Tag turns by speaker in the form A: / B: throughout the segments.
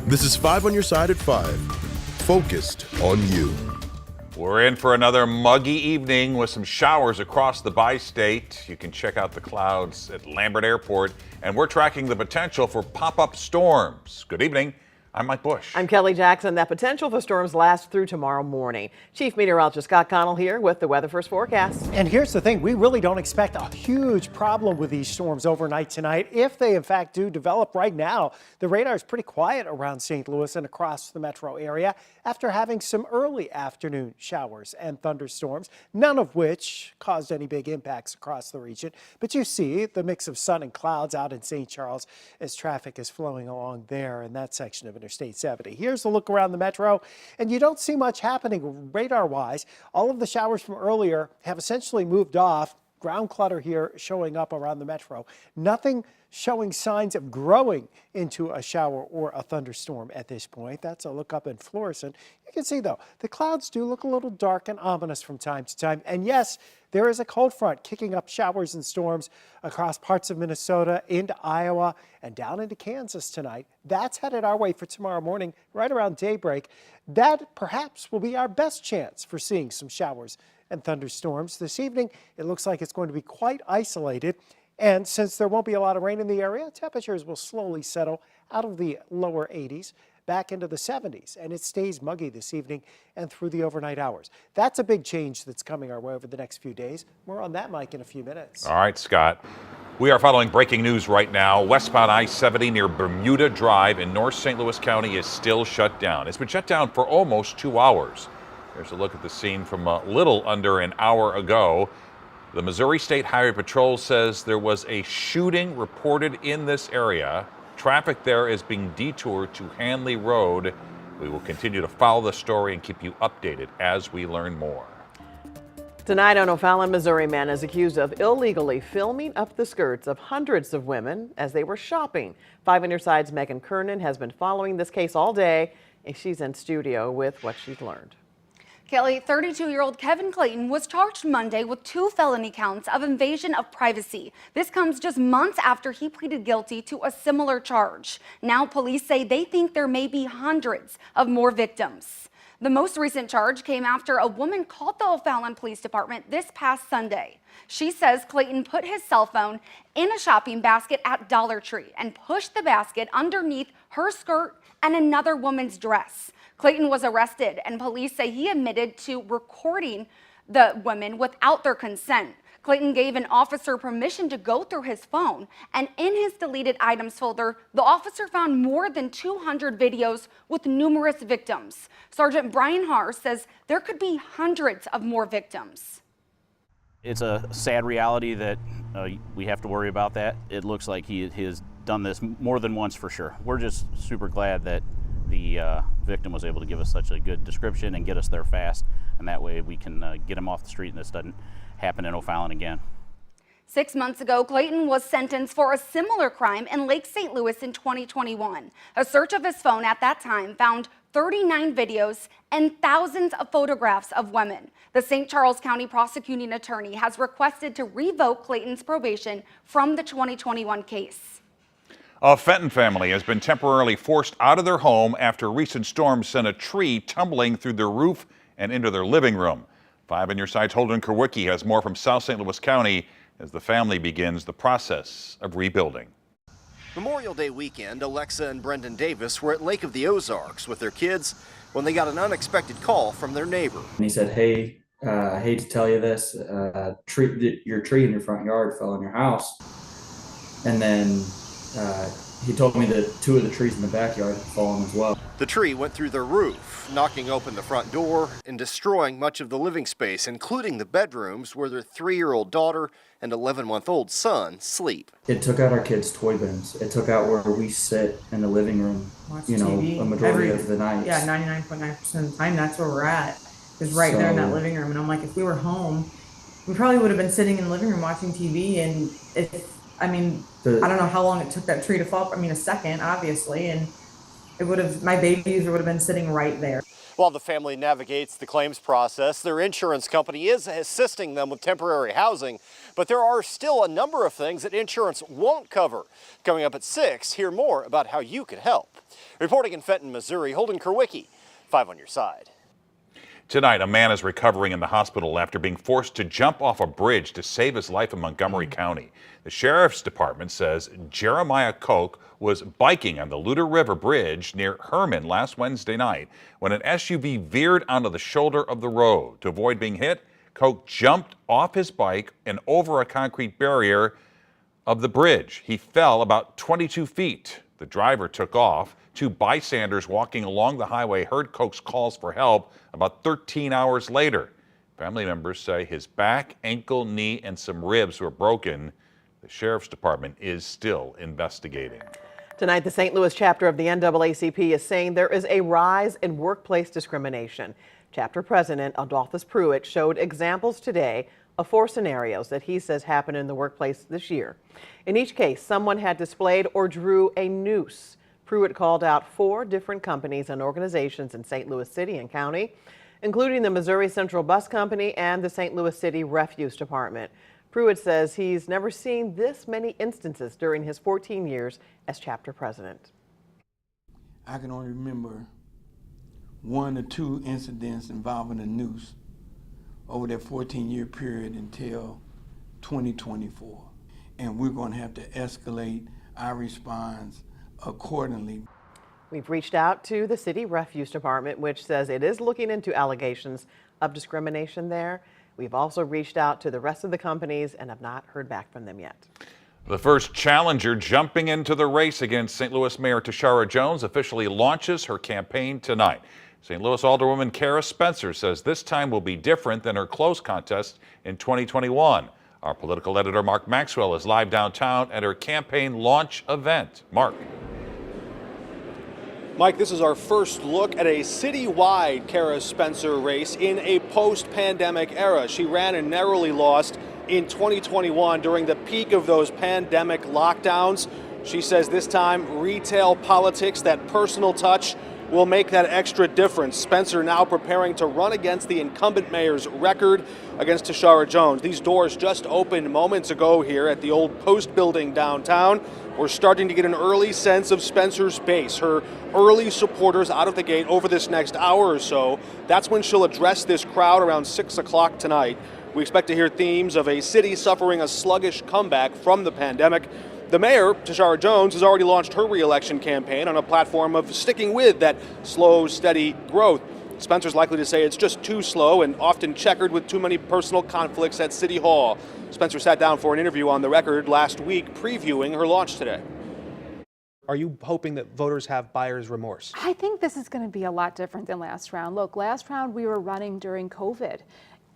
A: This is 5 on your side at 5. Focused on you.
B: We're in for another muggy evening with some showers across the bi-state. You can check out the clouds at Lambert Airport, and we're tracking the potential for pop-up storms. Good evening. I'm Mike Bush.
C: I'm Kelly Jackson. That potential for storms lasts through tomorrow morning. Chief Meteorologist Scott Connell here with the Weather First forecast.
D: And here's the thing, we really don't expect a huge problem with these storms overnight tonight. If they in fact do develop right now, the radar is pretty quiet around St. Louis and across the metro area after having some early afternoon showers and thunderstorms, none of which caused any big impacts across the region. But you see the mix of sun and clouds out in St. Charles as traffic is flowing along there in that section of Interstate 70. Here's a look around the metro, and you don't see much happening radar-wise. All of the showers from earlier have essentially moved off. Ground clutter here showing up around the metro. Nothing showing signs of growing into a shower or a thunderstorm at this point. That's a look up in Florissant. You can see, though, the clouds do look a little dark and ominous from time to time. And yes, there is a cold front kicking up showers and storms across parts of Minnesota, into Iowa, and down into Kansas tonight. That's headed our way for tomorrow morning, right around daybreak. That perhaps will be our best chance for seeing some showers and thunderstorms. This evening, it looks like it's going to be quite isolated. And since there won't be a lot of rain in the area, temperatures will slowly settle out of the lower 80s back into the 70s. And it stays muggy this evening and through the overnight hours. That's a big change that's coming our way over the next few days. More on that, Mike, in a few minutes.
B: All right, Scott. We are following breaking news right now. Westbound I-70 near Bermuda Drive in North St. Louis County is still shut down. It's been shut down for almost 2 hours. Here's a look at the scene from a little under an hour ago. The Missouri State Highway Patrol says there was a shooting reported in this area. Traffic there is being detoured to Hanley Road. We will continue to follow the story and keep you updated as we learn more.
C: Tonight, an O'Fallon, Missouri man is accused of illegally filming up the skirts of hundreds of women as they were shopping. 5 on your side's Megan Kernan has been following this case all day, and she's in studio with what she's learned.
E: Kelly, 32-year-old Kevin Clayton was charged Monday with 2 felony counts of invasion of privacy. This comes just months after he pleaded guilty to a similar charge. Now police say they think there may be hundreds of more victims. The most recent charge came after a woman called the O'Fallon Police Department this past Sunday. She says Clayton put his cell phone in a shopping basket at Dollar Tree and pushed the basket underneath her skirt and another woman's dress. Clayton was arrested, and police say he admitted to recording the women without their consent. Clayton gave an officer permission to go through his phone, and in his deleted items folder, the officer found more than 200 videos with numerous victims. Sergeant Brian Haar says there could be hundreds of more victims.
F: It's a sad reality that we have to worry about that. It looks like he has done this more than once for sure. We're just super glad that the victim was able to give us such a good description and get us there fast, and that way we can get him off the street and this doesn't happen in O'Fallon again.
E: 6 months ago, Clayton was sentenced for a similar crime in Lake St. Louis in 2021. A search of his phone at that time found 39 videos and thousands of photographs of women. The St. Charles County prosecuting attorney has requested to revoke Clayton's probation from the 2021 case.
B: A Fenton family has been temporarily forced out of their home after recent storms sent a tree tumbling through their roof and into their living room. 5 on your side's Holden Kerwicki has more from South St. Louis County as the family begins the process of rebuilding.
G: Memorial Day weekend, Alexa and Brendan Davis were at Lake of the Ozarks with their kids when they got an unexpected call from their neighbor.
H: And he said, "Hey, I hate to tell you this, your tree in your front yard fell on your house." And then he told me that 2 of the trees in the backyard had fallen as well.
G: The tree went through their roof, knocking open the front door and destroying much of the living space, including the bedrooms where their 3-year-old daughter and 11-month-old son sleep.
H: It took out our kids' toy bins. It took out where we sit in the living room,
I: watch
H: you know,
I: TV
H: a majority of the nights.
I: Yeah, 99.9% of the time, that's where we're at. Is right there in that living room. And I'm like, if we were home, we probably would have been sitting in the living room watching TV. And I don't know how long it took that tree to fall. I mean, a second, obviously. And it would have, my babies would have been sitting right there.
G: While the family navigates the claims process, their insurance company is assisting them with temporary housing, but there are still a number of things that insurance won't cover. Coming up at 6, hear more about how you could help. Reporting in Fenton, Missouri, Holden Kerwicki, 5 on your side.
B: Tonight, a man is recovering in the hospital after being forced to jump off a bridge to save his life in Montgomery County. The sheriff's department says Jeremiah Koch was biking on the Luder River Bridge near Herman last Wednesday night when an SUV veered onto the shoulder of the road. To avoid being hit, Koch jumped off his bike and over a concrete barrier of the bridge. He fell about 22 feet. The driver took off. 2 bystanders walking along the highway heard Koch's calls for help about 13 hours later. Family members say his back, ankle, knee, and some ribs were broken. The sheriff's department is still investigating.
C: Tonight, the St. Louis chapter of the NAACP is saying there is a rise in workplace discrimination. Chapter President Adolphus Pruitt showed examples today of 4 scenarios that he says happened in the workplace this year. In each case, someone had displayed or drew a noose. Pruitt called out 4 different companies and organizations in St. Louis City and County, including the Missouri Central Bus Company and the St. Louis City Refuse Department. Pruitt says he's never seen this many instances during his 14 years as chapter president.
J: I can only remember 1 or 2 incidents involving a noose over that 14-year period until 2024. And we're going to have to escalate our response accordingly.
C: We've reached out to the City Refuse Department, which says it is looking into allegations of discrimination there. We've also reached out to the rest of the companies and have not heard back from them yet.
B: The first challenger jumping into the race against St. Louis Mayor Tashara Jones officially launches her campaign tonight. St. Louis Alderwoman Cara Spencer says this time will be different than her close contest in 2021. Our political editor Mark Maxwell is live downtown at her campaign launch event. Mark.
K: Mike, this is our first look at a citywide Cara Spencer race in a post-pandemic era. She ran and narrowly lost in 2021 during the peak of those pandemic lockdowns. She says this time retail politics, that personal touch, will make that extra difference. Spencer now preparing to run against the incumbent mayor's record against Tashara Jones. These doors just opened moments ago here at the old Post building downtown. We're starting to get an early sense of Spencer's base, her early supporters out of the gate over this next hour or so. That's when she'll address this crowd around 6 o'clock tonight. We expect to hear themes of a city suffering a sluggish comeback from the pandemic. The mayor, Tashara Jones, has already launched her re-election campaign on a platform of sticking with that slow, steady growth. Spencer's likely to say it's just too slow and often checkered with too many personal conflicts at City Hall. Spencer sat down for an interview on the record last week previewing her launch today.
L: Are you hoping that voters have buyer's remorse?
M: I think this is going to be a lot different than last round. Look, last round we were running during COVID.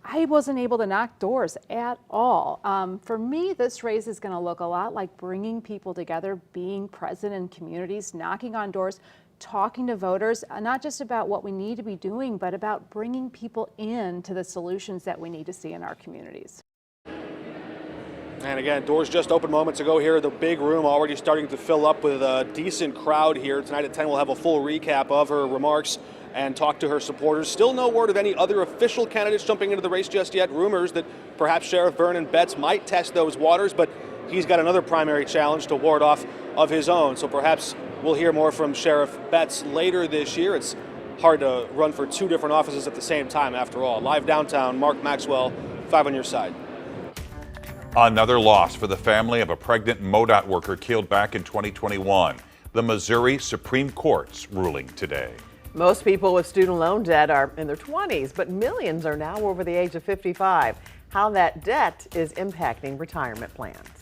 M: I wasn't able to knock doors at all. For me, this race is going to look a lot like bringing people together, being present in communities, knocking on doors, talking to voters, not just about what we need to be doing, but about bringing people in to the solutions that we need to see in our communities.
K: And again, doors just opened moments ago here. The big room already starting to fill up with a decent crowd here. Tonight at 10, we'll have a full recap of her remarks and talk to her supporters. Still no word of any other official candidates jumping into the race just yet. Rumors that perhaps Sheriff Vernon Betts might test those waters, but he's got another primary challenge to ward off of his own. So perhaps we'll hear more from Sheriff Betts later this year. It's hard to run for 2 different offices at the same time after all. Live downtown, Mark Maxwell, 5 on your side.
B: Another loss for the family of a pregnant MoDOT worker killed back in 2021. The Missouri Supreme Court's ruling today.
C: Most people with student loan debt are in their 20s, but millions are now over the age of 55. How that debt is impacting retirement plans.